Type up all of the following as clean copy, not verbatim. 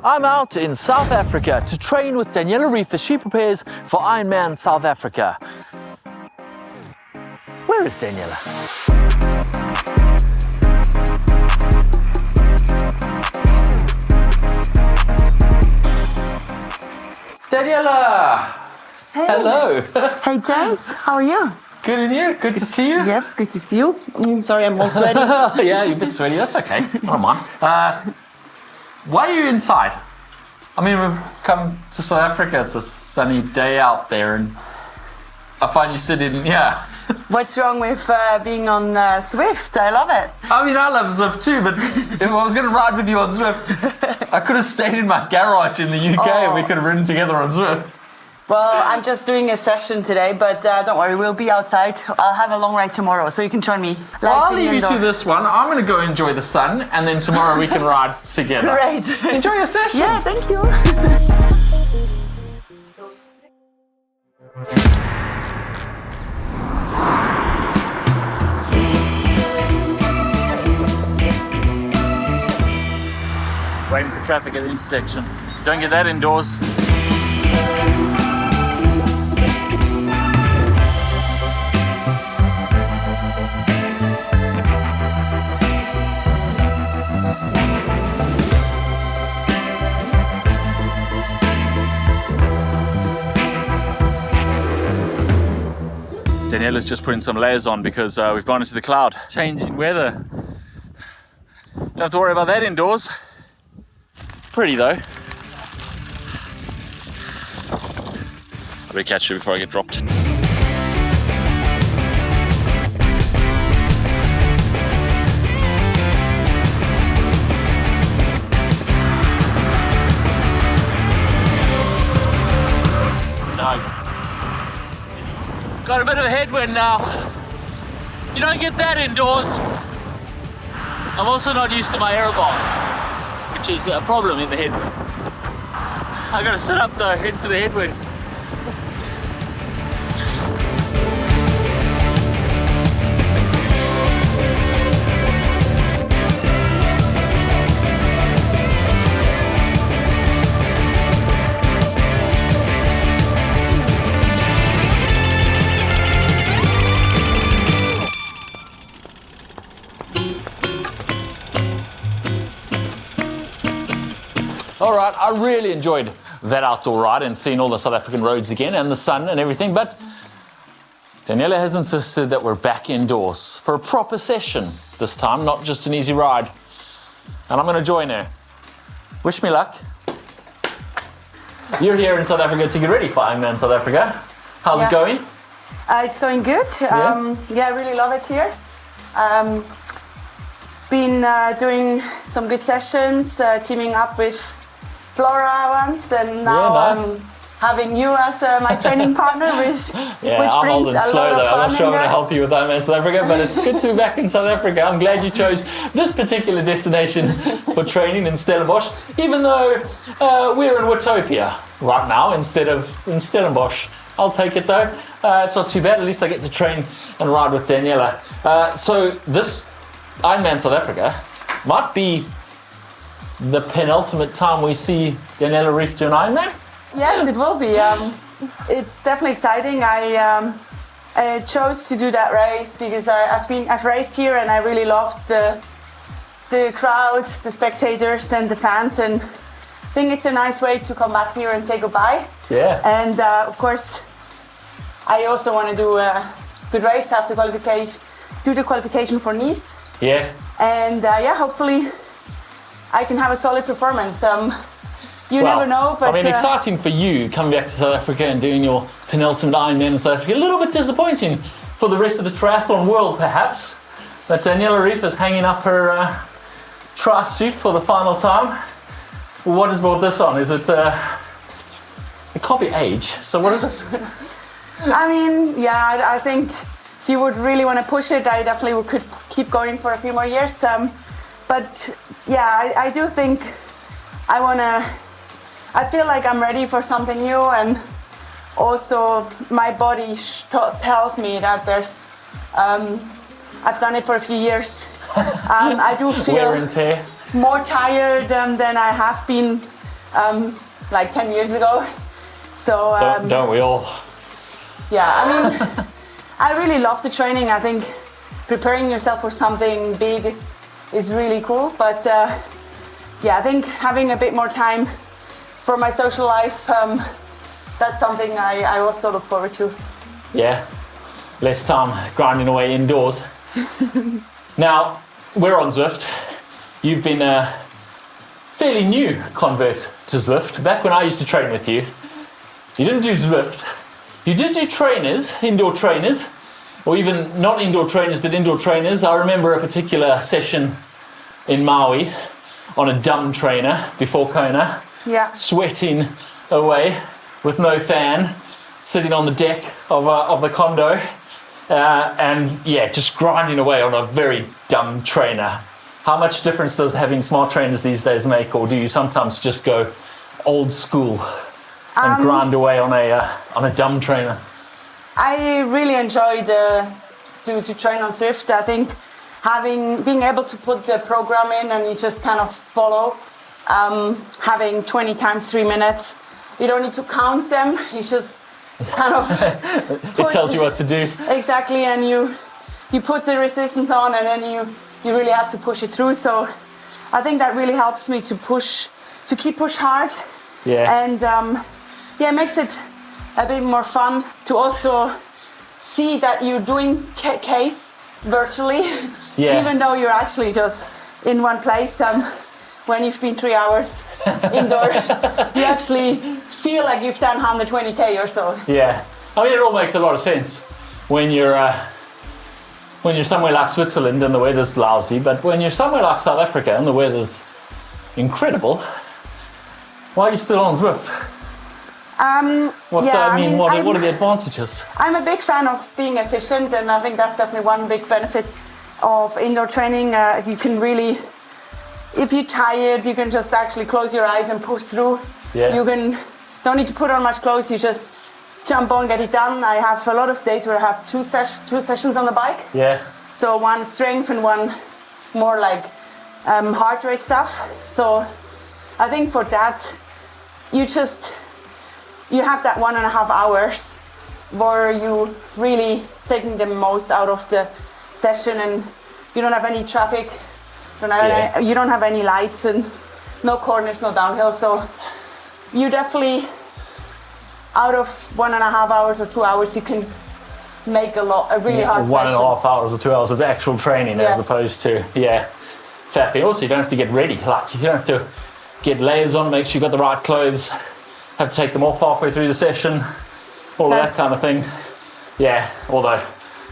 I'm out in South Africa to train with Daniela Ryf as she prepares for Ironman South Africa. Where is Daniela? Daniela! Hey. Hello! Hey James, how are you? Good and you? Good to see you? Yes, good to see you. Sorry, I'm all sweaty. Yeah, you're a bit sweaty, that's okay. I don't mind. Why are you inside? I mean, we've come to South Africa, it's a sunny day out there, and I find you sitting, yeah. What's wrong with being on Zwift? I love it. I mean, I love Zwift too, but if I was going to ride with you on Zwift, I could have stayed in my garage in the UK and we could have ridden together on Zwift. Well, I'm just doing a session today, but don't worry, we'll be outside. I'll have a long ride tomorrow, so you can join me. Well, I'll leave you to this one. I'm going to go enjoy the sun, and then tomorrow we can ride together. Great. Enjoy your session. Yeah, thank you. Waiting for traffic at the intersection. Don't get that indoors. Daniela's just putting some layers on because we've gone into the cloud. Changing weather. Don't have to worry about that indoors. Pretty though. I better catch you before I get dropped. No. Got a bit of a headwind now. You don't get that indoors. I'm also not used to my aero bars, which is a problem in the headwind. I gotta sit up though into the headwind. All right, I really enjoyed that outdoor ride and seeing all the South African roads again and the sun and everything, but Daniela has insisted that we're back indoors for a proper session this time, not just an easy ride. And I'm gonna join her. Wish me luck. You're here in South Africa to get ready for Ironman South Africa. How's it going? It's going good. I really love it here. Been doing some good sessions, teaming up with Flora once, and now I'm having you as my training partner, which I'm brings old and a slow lot of though. I'm fun not sure I'm in going to there. help you with Ironman South Africa, but it's good to be back in South Africa. I'm glad you chose this particular destination for training in Stellenbosch, even though we're in Watopia right now instead of in Stellenbosch. I'll take it though. It's not too bad. At least I get to train and ride with Daniela. So this Ironman South Africa might be the penultimate time we see Daniela Ryf do an Ironman. Yes, it will be. It's definitely exciting. I chose to do that race because I've raced here and I really loved the crowds, the spectators, and the fans, and I think it's a nice way to come back here and say goodbye. Yeah. And of course, I also want to do a good race after qualification, do the qualification for Nice. Yeah. And hopefully I can have a solid performance. You never know, but... I mean, exciting for you, coming back to South Africa and doing your penultimate Ironman in South Africa. A little bit disappointing for the rest of the triathlon world, perhaps, that Daniela Ryf is hanging up her tri-suit for the final time. What has brought this on? Is it... it can't be age, so what is it? I mean, I think he would really want to push it. I definitely could keep going for a few more years. But I do think I feel like I'm ready for something new, and also my body tells me that there's, I've done it for a few years. I do feel wear and tear. more tired than I have been like 10 years ago. So don't we all? yeah, I mean, I really love the training. I think preparing yourself for something big is really cool. But yeah, I think having a bit more time for my social life, that's something I also look forward to. Yeah, less time grinding away indoors. Now, we're on Zwift. You've been a fairly new convert to Zwift. Back when I used to train with you, you didn't do Zwift. You did do trainers, indoor trainers, or even not indoor trainers, but indoor trainers. I remember a particular session in Maui on a dumb trainer before Kona, Yeah. sweating away with no fan, sitting on the deck of the condo, and yeah, just grinding away on a very dumb trainer. How much difference does having smart trainers these days make, or do you sometimes just go old school and grind away on a dumb trainer? I really enjoyed to train on Zwift. I think being able to put the program in and you just kind of follow, having 20 times 3 minutes. You don't need to count them. You just kind of It tells you what to do. Exactly, and you put the resistance on, and then you really have to push it through. So I think that really helps me to keep push hard. Yeah. And yeah, it makes it a bit more fun to also see that you're doing case virtually, Yeah. even though you're actually just in one place. When you've been 3 hours indoor, you actually feel like you've done 120k or so. Yeah, I mean, it all makes a lot of sense when you're somewhere like Switzerland and the weather's lousy, but when you're somewhere like South Africa and the weather's incredible, why are you still on Zwift? What are the advantages? I'm a big fan of being efficient, and I think that's definitely one big benefit of indoor training. You can really, if you're tired, you can just actually close your eyes and push through. Yeah. Don't need to put on much clothes, you just jump on, get it done. I have a lot of days where I have two sessions on the bike. Yeah. So one strength and one more like heart rate stuff. So I think for that, you have that 1.5 hours where you really taking the most out of the session, and you don't have any traffic, you don't have any lights and no corners, no downhill. So you definitely, out of 1.5 hours or 2 hours, you can make a really hard 1.5 hours or 2 hours of actual training, Yes. as opposed to, exactly. Also, you don't have to get ready. Like, you don't have to get layers on, make sure you've got the right clothes, have to take them off halfway through the session, all of that kind of thing. Yeah, although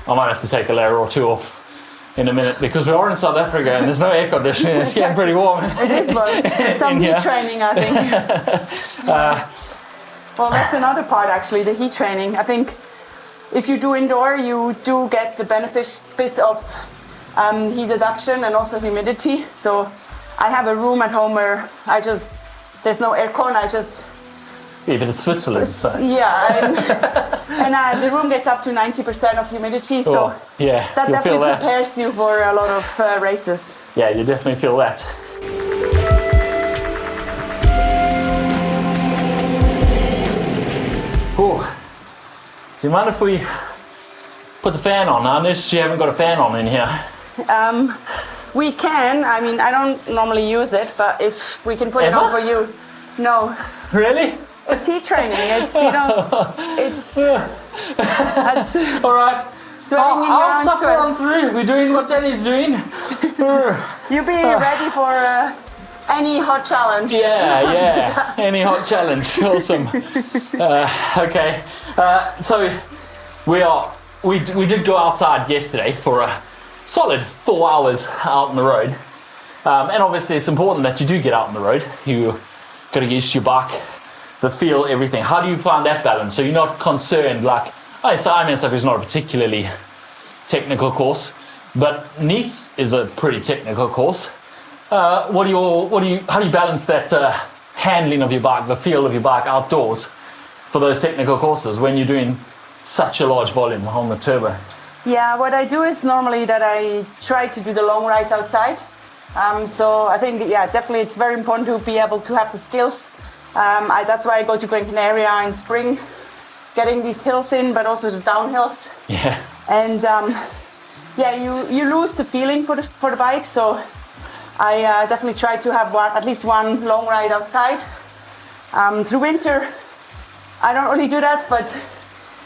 I might have to take a layer or two off in a minute because we are in South Africa and there's no air conditioning. It's getting pretty warm. It is, but some heat training, I think. Well, that's another part actually, the heat training. I think if you do indoor, you do get the benefit of heat reduction and also humidity. So I have a room at home where there's no aircon, Yeah, but it's Switzerland, so. Yeah, and the room gets up to 90% of humidity, so that definitely prepares you for a lot of races. Yeah, you definitely feel that. Cool. Do you mind if we put the fan on? I noticed you haven't got a fan on in here. We can. I mean, I don't normally use it, but if we can put it on for you. No. Really? It's heat training. It's all right. Sweating in your I'll own suffer sweat. on through. We're doing what Danny's doing. You be ready for any hot challenge. Yeah. Any hot challenge. Awesome. Okay. So we did go outside yesterday for a solid 4 hours out on the road. And obviously it's important that you do get out on the road. You got to get used to your bike, the feel, everything. How do you find that balance? So you're not concerned, like, Ironman stuff is not a particularly technical course, but Nice is a pretty technical course. How do you balance that handling of your bike, the feel of your bike outdoors for those technical courses when you're doing such a large volume on the turbo? Yeah, what I do is normally that I try to do the long rides outside. So I think, definitely it's very important to be able to have the skills That's why I go to Gran Canaria in spring, getting these hills in, but also the downhills. Yeah. And you lose the feeling for the bike. So I definitely try to have at least one long ride outside. Through winter, I don't really do that, but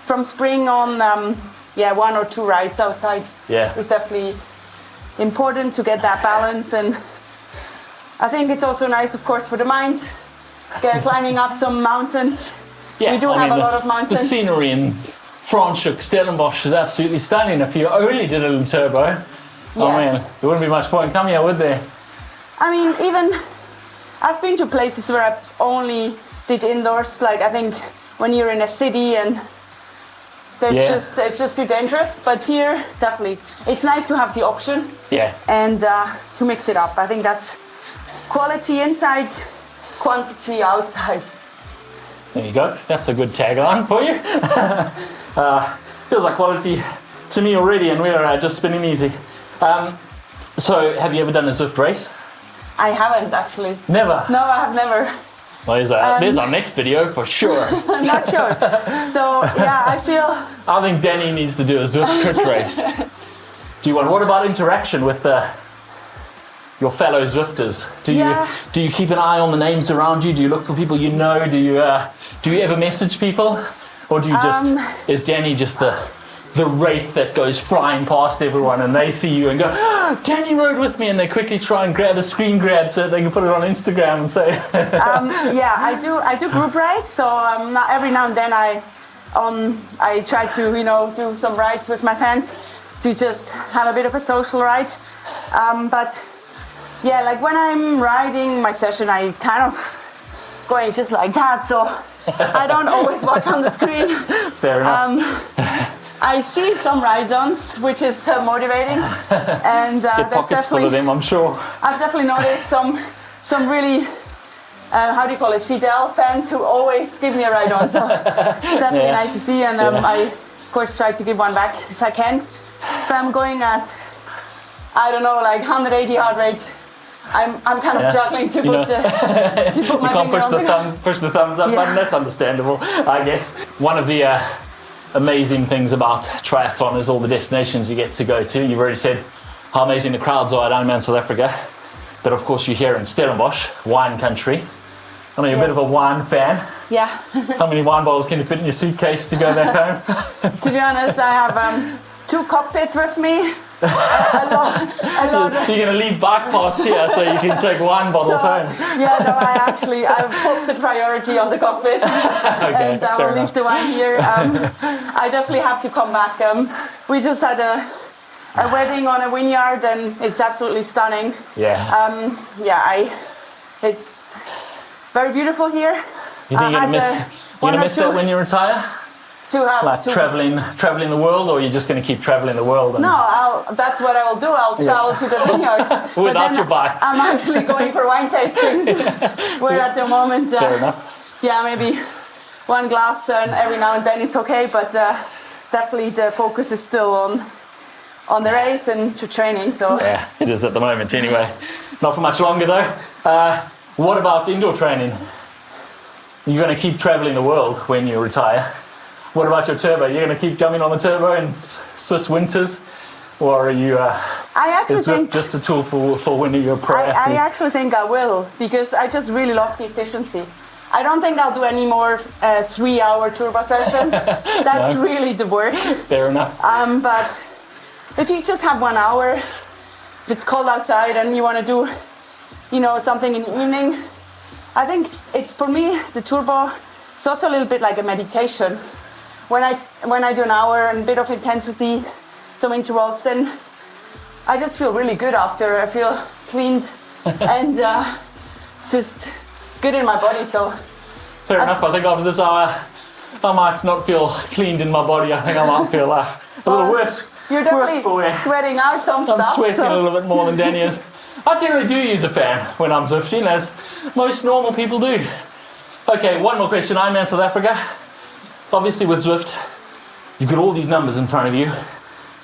from spring on, 1 or 2 rides outside is definitely important to get that balance. And I think it's also nice, of course, for the mind, climbing up some mountains. Yeah, we do have a lot of mountains. The scenery in Franschhoek, Stellenbosch is absolutely stunning. If you only did a little turbo, I mean, there wouldn't be much point coming here, would there? I mean, even I've been to places where I only did indoors. Like I think when you're in a city and it's just too dangerous. But here, definitely, it's nice to have the option. Yeah. And to mix it up. I think that's quality inside, quantity outside. There you go. That's a good tagline for you. Feels like quality to me already, and we're just spinning easy. So, have you ever done a Zwift race? I haven't actually. Never? No, I have never. Well, there's our next video for sure. I'm not sure. So, yeah, I think Danny needs to do a Zwift crit race. What about interaction with your fellow Zwifters? Do you keep an eye on the names around you? Do you look for people you know? Do you ever message people? Or do you is Danny just the wraith that goes flying past everyone and they see you and go, oh, Danny rode with me, and they quickly try and grab a screen grab so they can put it on Instagram and say. I do group rides, so every now and then I try to do some rides with my fans to just have a bit of a social ride. But yeah, like when I'm riding my session, I kind of going just like that, so I don't always watch on the screen. Fair enough. I see some ride-ons, which is motivating, and get pockets full of them, I'm sure. I've definitely noticed some really, fidel fans who always give me a ride-on. So it's definitely nice to see, and I of course try to give one back if I can. If I'm going at, 180 heart rate, I'm kind of struggling to put my finger on push the thumbs up button. That's understandable, I guess. One of the amazing things about triathlon is all the destinations you get to go to. You've already said how amazing the crowds are at Ironman South Africa, but of course you're here in Stellenbosch, wine country. I know you're a bit of a wine fan. Yeah. How many wine bottles can you fit in your suitcase to go back home? To be honest, I have 2 cockpits with me. A lot. You're going to leave bike parts here so you can take wine bottles home. Yeah, no, I've put the priority on the cockpit, and I will leave the wine here. I definitely have to come back. We just had a wedding on a vineyard, and it's absolutely stunning. Yeah. It's very beautiful here. You think you're going to miss that when you retire? Traveling the world, or you're just going to keep traveling the world? No, that's what I will do. I'll travel to the vineyards. Without your bike. I'm actually going for wine tastings. Where at the moment, fair enough. Yeah, maybe one glass and every now and then is okay, but definitely the focus is still on the race and to training. So yeah, it is at the moment anyway. Not for much longer though. What about indoor training? You're going to keep traveling the world when you retire. What about your turbo? You're going to keep jumping on the turbo in Swiss winters, or are you? Is it just a tool for when you're a pro athlete? I actually think I will, because I just really love the efficiency. I don't think I'll do any more 3-hour turbo sessions. That's really the work. Fair enough. But if you just have 1 hour, if it's cold outside and you want to do, something in the evening, I think for me the turbo is also a little bit like a meditation. When I do an hour and a bit of intensity, some intervals, then I just feel really good after. I feel cleaned and just good in my body. So fair enough. I think after this hour, I might not feel cleaned in my body. I think I might feel a little worse. You're definitely sweating out some stuff. I'm sweating a little bit more than Danny is. I generally do use a fan when I'm Zwifting, as most normal people do. Okay, one more question. Ironman South Africa. Obviously with Zwift, you've got all these numbers in front of you.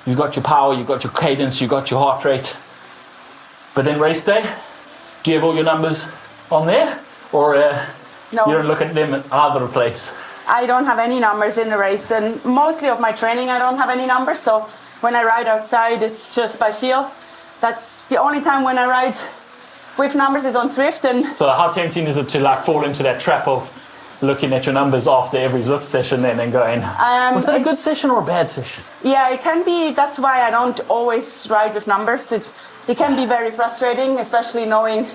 You've got your power, you've got your cadence, you've got your heart rate. But then race day, do you have all your numbers on there? Or, No. You don't look at them at either place. I don't have any numbers in the race, and mostly of my training I don't have any numbers, so when I ride outside it's just by feel. That's the only time when I ride with numbers is on Zwift. And so how tempting is it to like fall into that trap of looking at your numbers after every Zwift session then and going, was that a good session or a bad session? Yeah, it can be. That's why I don't always ride with numbers. It can be very frustrating, especially knowing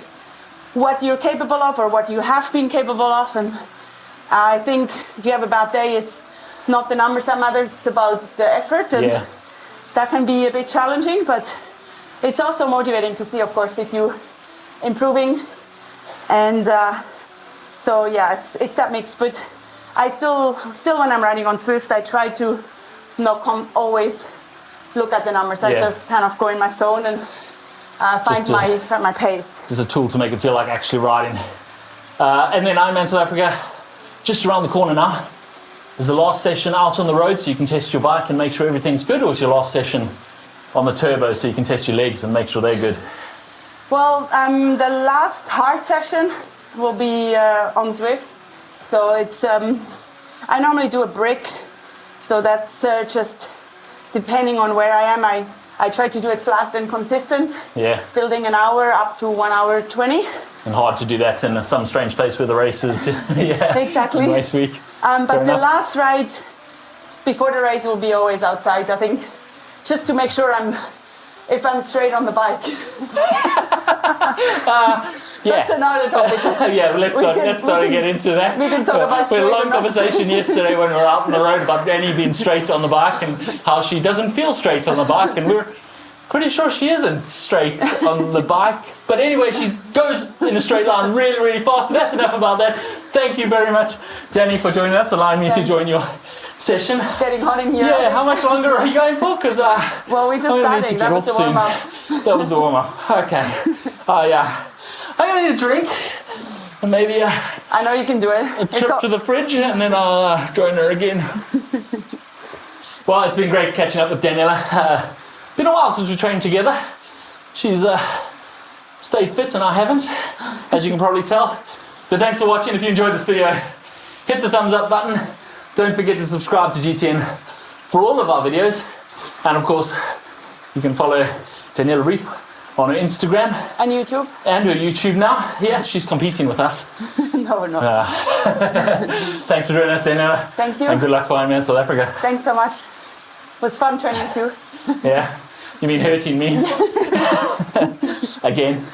what you're capable of or what you have been capable of. And I think if you have a bad day, it's not the numbers that matter, it's about the effort. And that can be a bit challenging, but it's also motivating to see, of course, if you're improving. And so yeah, it's that mix. But I still when I'm riding on Zwift, I try to not always look at the numbers. I just kind of go in my zone and find my pace. It's a tool to make it feel like actually riding. And then Ironman South Africa, just around the corner now. Is the last session out on the road so you can test your bike and make sure everything's good, or is your last session on the turbo so you can test your legs and make sure they're good? Well, the last hard session will be on Zwift. So it's I normally do a brick, so that's just depending on where I am. I try to do it flat and consistent. Yeah. Building an hour up to 1 hour 20. And hard to do that in some strange place where the race is. Yeah. Exactly. Race week. But the last ride before the race will be always outside, I think, just to make sure if I'm straight on the bike. That's another topic. Yeah, let's not get into that. We can talk about we had a long conversation yesterday when we were out on the road about Danny being straight on the bike and how she doesn't feel straight on the bike, and we're pretty sure she isn't straight on the bike. But anyway, she goes in a straight line really, really fast. So that's enough about that. Thank you very much, Danny, for joining us, allowing me to join your session. It's getting hot in here. Yeah, how much longer are you going for? Because well, we're just starting. That was the warm-up. That was the warm-up. Okay. Oh, yeah. I'm going to need a drink. And maybe I know you can do it. A trip to the fridge, and then I'll join her again. Well, it's been great catching up with Daniela. Been a while since we trained together. She's stayed fit and I haven't, as you can probably tell. But thanks for watching. If you enjoyed this video, hit the thumbs up button. Don't forget to subscribe to GTN for all of our videos. And of course, you can follow Daniela Ryf on her Instagram. And YouTube. And her YouTube now. Yeah, she's competing with us. No, we're not. Thanks for joining us, Daniela. Thank you. And good luck for Ironman South Africa. Thanks so much. It was fun training with you. Yeah. You mean hurting me? Again.